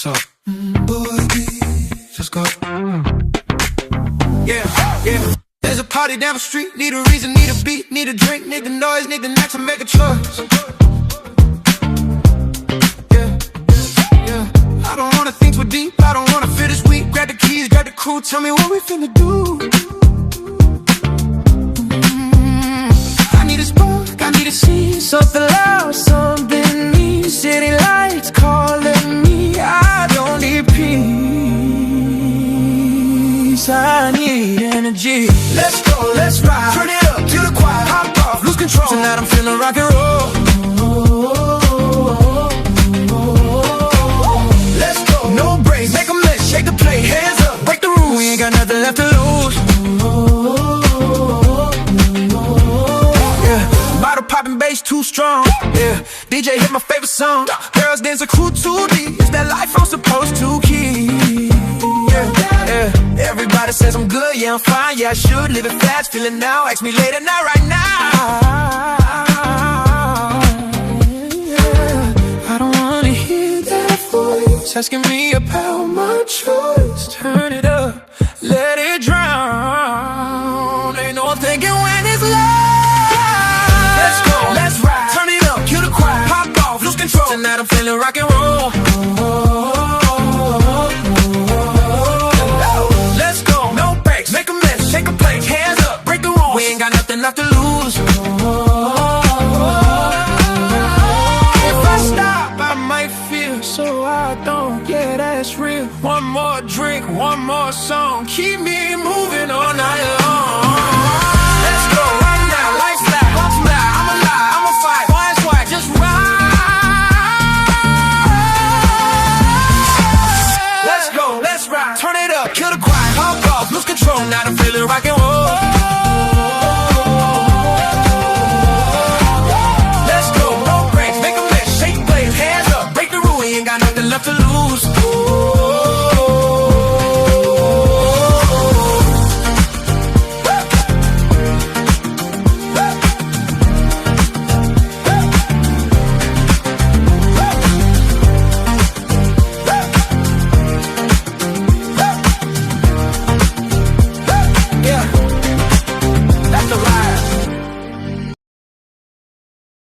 up? Boy, just go. Yeah, yeah. There's a party down the street, need a reason, need a beat, need a drink, need the noise, need the night to make a choice. Yeah, yeah. I don't wanna think too deep, I don't wanna feel this week. Grab the keys, grab the crew, tell me what we finna do. I need a spark, I need a scene, something loud, something new. City lights calling me, I don't need peace, I need energy. Let's go, let's ride, turn it up to the quiet, hop off, lose control. Tonight I'm feeling rock and roll. Let's go, no breaks, make a mess, shake the plate, hands up, break the rules. We ain't got nothing left to lose. Bottle popping bass too strong. Yeah, DJ hit my favorite song. Girls dance a crew too deep. It's that life I'm supposed to keep. Yeah, yeah. Everybody says I'm good, yeah I'm fine. Yeah I should live it fast, feeling now. Ask me later, not right now. Yeah, I don't wanna hear that voice asking me about my choice. Turn it up, let it drown. Ain't no thinking when it's loud. Let's go, let's ride, turn it up, cue the choir, pop off, lose control. Tonight I'm feeling rock and roll. Let's go, no breaks, make a mess, shake a plate, hands up, break the rules. We ain't got nothing left to lose. If I stop, I might feel so I don't, yeah that's real. One more drink, one more song, keep me